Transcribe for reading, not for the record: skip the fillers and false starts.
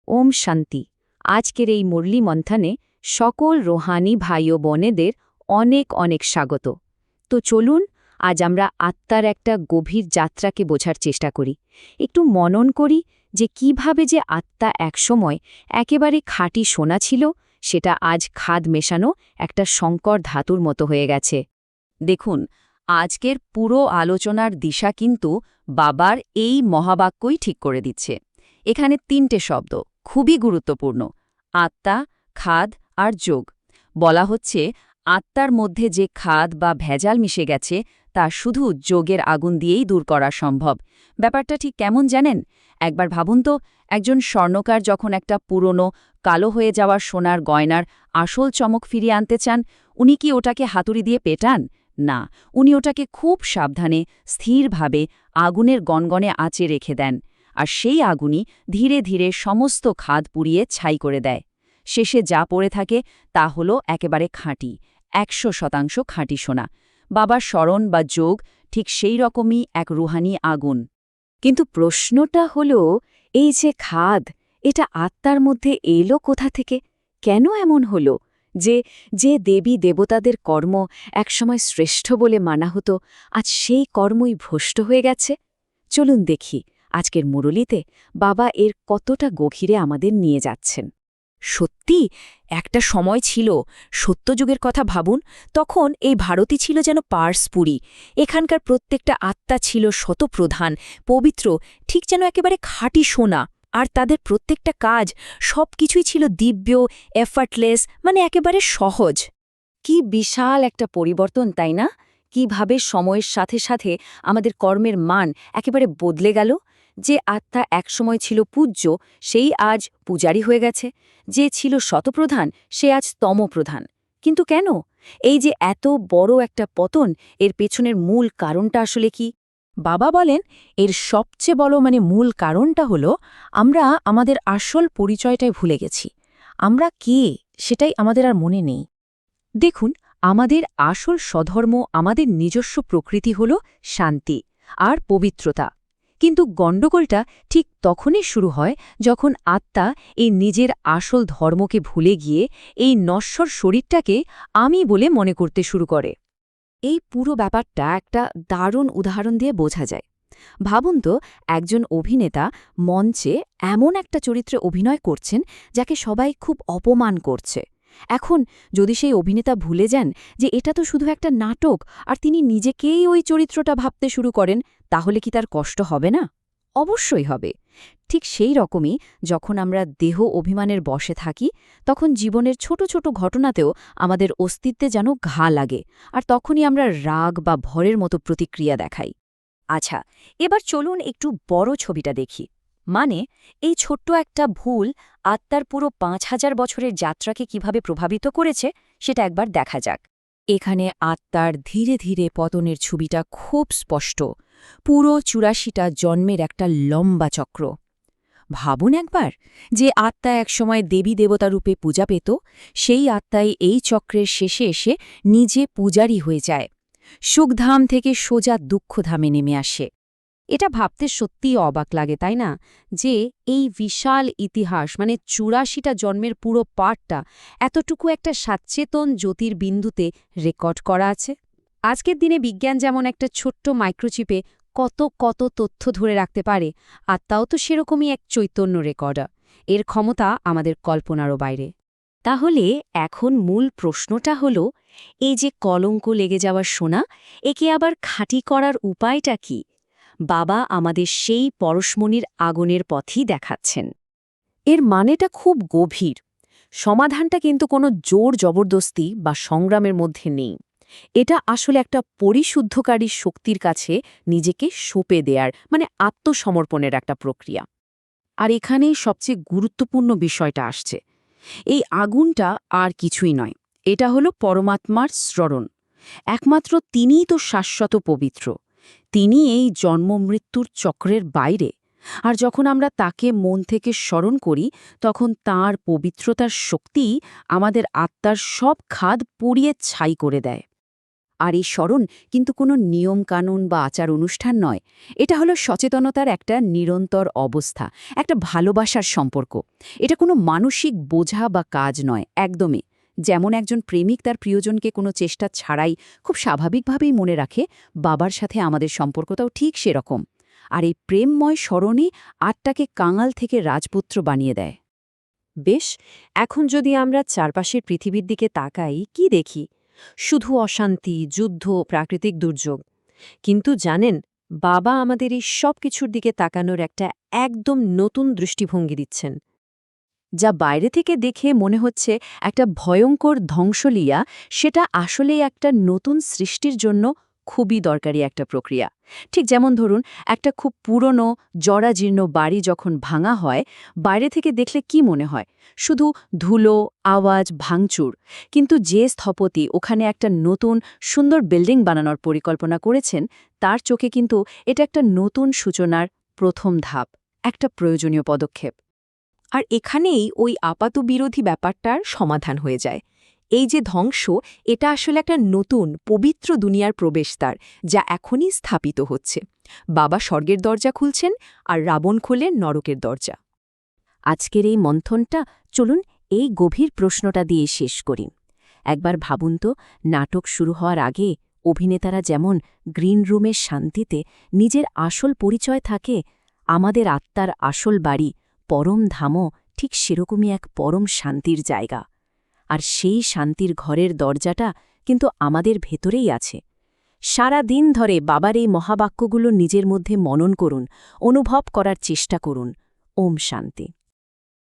ওম শান্তি। আজকের এই মুরলী মন্থনে সকল রোহানি ভাই ও বোনেদের অনেক অনেক স্বাগত। তো চলুন আজ আমরা আত্মার একটা গভীর যাত্রাকে বোঝার চেষ্টা করি, একটু মনন করি যে কিভাবে যে আত্মা একসময় একেবারে খাঁটি সোনা ছিল, সেটা আজ খাদ মেশানো একটা সংকর ধাতুর মতো হয়ে গেছে। দেখুন, আজকের পুরো আলোচনার দিশা কিন্তু বাবার এই মহাবাক্যই ঠিক করে দিচ্ছে। এখানে তিনটে শব্দ খুবই গুরুত্বপূর্ণ: আত্মা, খাদ আর যোগ। বলা হচ্ছে আত্মার মধ্যে যে খাদ বা ভেজাল মিশে গেছে তা শুধু যোগের আগুন দিয়েই দূর করা সম্ভব। ব্যাপারটা ঠিক কেমন জানেন? একবার ভাবুন তো, একজন স্বর্ণকার যখন একটা পুরনো কালো হয়ে যাওয়া সোনার গয়নার আসল চমক ফিরিয়ে আনতে চান, উনি কি ওটাকে হাতুড়ি দিয়ে পেটান? না, উনি ওটাকে খুব সাবধানে স্থিরভাবে আগুনের গনগনে আঁচে রেখে দেন, আর সেই আগুনই ধীরে ধীরে সমস্ত খাদ পুড়িয়ে ছাই করে দেয়। শেষে যা পড়ে থাকে তা হলো একেবারে খাঁটি, 100% খাঁটি সোনা। বাবার স্মরণ বা যোগ ঠিক সেই রকমই এক রুহানি আগুন। কিন্তু প্রশ্নটা হলো, এই যে খাদ, এটা আত্মার মধ্যে এলো কোথা থেকে? কেন এমন হলো যে যে দেবী দেবতাদের কর্ম একসময় শ্রেষ্ঠ বলে মানা হতো, আজ সেই কর্মই ভ্রষ্ট হয়ে গেছে? চলুন দেখি আজকের মুরলীতে বাবা এর কতটা গভীরে আমাদের নিয়ে যাচ্ছেন। সত্যি একটা সময় ছিল, সত্যযুগের কথা ভাবুন, তখন এই ভারতই ছিল যেন পার্সপুরী। এখানকার প্রত্যেকটা আত্মা ছিল শতপ্রধান, পবিত্র, ঠিক যেন একেবারে খাঁটি সোনা। আর তাদের প্রত্যেকটা কাজ সবকিছুই ছিল দিব্য, এফার্টলেস, মানে একেবারে সহজ। কি বিশাল একটা পরিবর্তন, তাই না? কিভাবে সময়ের সাথে সাথে আমাদের কর্মের মান একেবারে বদলে গেল। যে আত্মা একসময় ছিল পূজ্য, সেই আজ পূজারী হয়ে গেছে। যে ছিল শতপ্রধান, সে আজ তমপ্রধান। কিন্তু কেন? এই যে এত বড় একটা পতন, এর পেছনের মূল কারণটা আসলে কি? বাবা বলেন, এর সবচেয়ে বড় মূল কারণটা হলো আমরা আমাদের আসল পরিচয়টাই ভুলে গেছি। আমরা কে সেটাই আমাদের আর মনে নেই। দেখুন, আমাদের আসল স্বধর্ম, আমাদের নিজস্ব প্রকৃতি হল শান্তি আর পবিত্রতা। কিন্তু গণ্ডগোলটা ঠিক তখনই শুরু হয় যখন আত্মা এই নিজের আসল ধর্মকে ভুলে গিয়ে এই নশ্বর শরীরটাকে আমি বলে মনে করতে শুরু করে। এই পুরো ব্যাপারটা একটা দারুণ উদাহরণ দিয়ে বোঝা যায়। ভাবুন তো, একজন অভিনেতা মঞ্চে এমন একটা চরিত্রে অভিনয় করছেন যাকে সবাই খুব অপমান করছে। এখন যদি সেই অভিনেতা ভুলে যান যে এটা তো শুধু একটা নাটক, আর তিনি নিজেকেই ওই চরিত্রটা ভাবতে শুরু করেন, তাহলে কি তার কষ্ট হবে না? অবশ্যই হবে। ঠিক সেই রকমই যখন আমরা দেহ অভিমানের বশে থাকি, তখন জীবনের ছোট ছোট ঘটনাতেও আমাদের অস্তিত্বে যেন ঘা লাগে, আর তখনই আমরা রাগ বা ভয়ের মতো প্রতিক্রিয়া দেখাই। আচ্ছা, এবার চলুন একটু বড় ছবিটা দেখি। এই ছোট্ট একটা ভুল আত্মার পুরো ৫,০০০ বছরের যাত্রাকে কিভাবে প্রভাবিত করেছে সেটা একবার দেখা যাক। এখানে আত্মার ধীরে ধীরে পতনের ছবিটা খুব স্পষ্ট। পুরো ৮৪টা জন্মের একটা লম্বা চক্র। ভাবুন একবার, যে আত্মা একসময় দেবী দেবতা রূপে পূজা পেত, সেই আত্মাই এই চক্রের শেষে এসে নিজে পূজারী হয়ে যায়। সুখধাম থেকে সোজা দুঃখধামে নেমে আসে। এটা ভাবতে সত্যিই অবাক লাগে, তাই না? যে এই বিশাল ইতিহাস, ৮৪টা জন্মের পুরো পাঠটা এতটুকু একটা সচেতন জ্যোতির্বিন্দুতে রেকর্ড করা আছে। আজকের দিনে বিজ্ঞান যেমন একটা ছোট্ট মাইক্রোচিপে কত কত তথ্য ধরে রাখতে পারে, আত্মাও তো সেরকমই এক চৈতন্য রেকর্ডার। এর ক্ষমতা আমাদের কল্পনারও বাইরে। তাহলে এখন মূল প্রশ্নটা হলো, এই যে কলঙ্ক লেগে যাওয়ার সোনা, একে আবার খাঁটি করার উপায়টা কি? বাবা আমাদের সেই পরশমণির আগুনের পথই দেখাচ্ছেন। এর মানেটা খুব গভীর। সমাধানটা কিন্তু কোনো জোর জবরদস্তি বা সংগ্রামের মধ্যে নেই। এটা আসলে একটা পরিশুদ্ধকারী শক্তির কাছে নিজেকে সঁপে দেয়ার, আত্মসমর্পণের একটা প্রক্রিয়া। আর এখানেই সবচেয়ে গুরুত্বপূর্ণ বিষয়টা আসছে। এই আগুনটা আর কিছুই নয়, এটা হলো পরমাত্মার স্মরণ। একমাত্র তিনিই তো শাশ্বত পবিত্র। তিনি এই জন্ম-মৃত্যুর চক্রের বাইরে। আর যখন আমরা তাকে মন থেকে স্মরণ করি, তখন তাঁর পবিত্রতার শক্তিই আমাদের আত্মার সব খাদ পুড়িয়ে ছাই করে দেয়। আর এই স্মরণ কিন্তু কোনো নিয়মকানুন বা আচার অনুষ্ঠান নয়, এটা হলো সচেতনতার একটা নিরন্তর অবস্থা, একটা ভালোবাসার সম্পর্ক। এটা কোনো মানসিক বোঝা বা কাজ নয়, একদমই। যেমন একজন প্রেমিক তার প্রিয়জনকে কোনো চেষ্টা ছাড়াই খুব স্বাভাবিকভাবেই মনে রাখে, বাবার সাথে আমাদের সম্পর্কটাও ঠিক সেরকম। আর এই প্রেমময় স্মরণই আত্মাকে কাঙাল থেকে রাজপুত্র বানিয়ে দেয়। বেশ, এখন যদি আমরা চারপাশের পৃথিবীর দিকে তাকাই, কি দেখি? শুধু অশান্তি, যুদ্ধ, প্রাকৃতিক দুর্যোগ। কিন্তু জানেন, বাবা আমাদের এই সব কিছুর দিকে তাকানোর একটা একদম নতুন দৃষ্টিভঙ্গি দিচ্ছেন। যা বাইরে থেকে দেখে মনে হচ্ছে একটা ভয়ঙ্কর ধ্বংসলীলা, সেটা আসলেই একটা নতুন সৃষ্টির জন্য খুবই দরকারি একটা প্রক্রিয়া। ঠিক যেমন ধরুন, একটা খুব পুরনো জরাজীর্ণ বাড়ি যখন ভাঙা হয়, বাইরে থেকে দেখলে কি মনে হয়? শুধু ধুলো, আওয়াজ, ভাঙচুর। কিন্তু যে স্থপতি ওখানে একটা নতুন সুন্দর বিল্ডিং বানানোর পরিকল্পনা করেছেন, তার চোখে কিন্তু এটা একটা নতুন সূচনার প্রথম ধাপ, একটা প্রয়োজনীয় পদক্ষেপ। আর এখানেই ওই আপাতবিরোধী ব্যাপারটার সমাধান হয়ে যায়। এই যে ধ্বংস, এটা আসলে একটা নতুন পবিত্র দুনিয়ার প্রবেশদ্বার, যা এখনই স্থাপিত হচ্ছে। বাবা স্বর্গের দরজা খুলছেন, আর রাবণ খোলে নরকের দরজা। আজকের এই মন্থনটা চলুন এই গভীর প্রশ্নটা দিয়ে শেষ করি। একবার ভাবুন তো, নাটক শুরু হওয়ার আগে অভিনেতারা যেমন গ্রিন রুমের শান্তিতে নিজের আসল পরিচয় থাকে, আমাদের আত্মার আসল বাড়ি পরম ধামও ঠিক সেরকমই এক পরম শান্তির জায়গা। আর সেই শান্তির ঘরের দরজাটা কিন্তু আমাদের ভেতরেই আছে। সারা দিন ধরে বাবার এই মহাবাক্যগুলো নিজের মধ্যে মনন করুন, অনুভব করার চেষ্টা করুন। ওম শান্তি।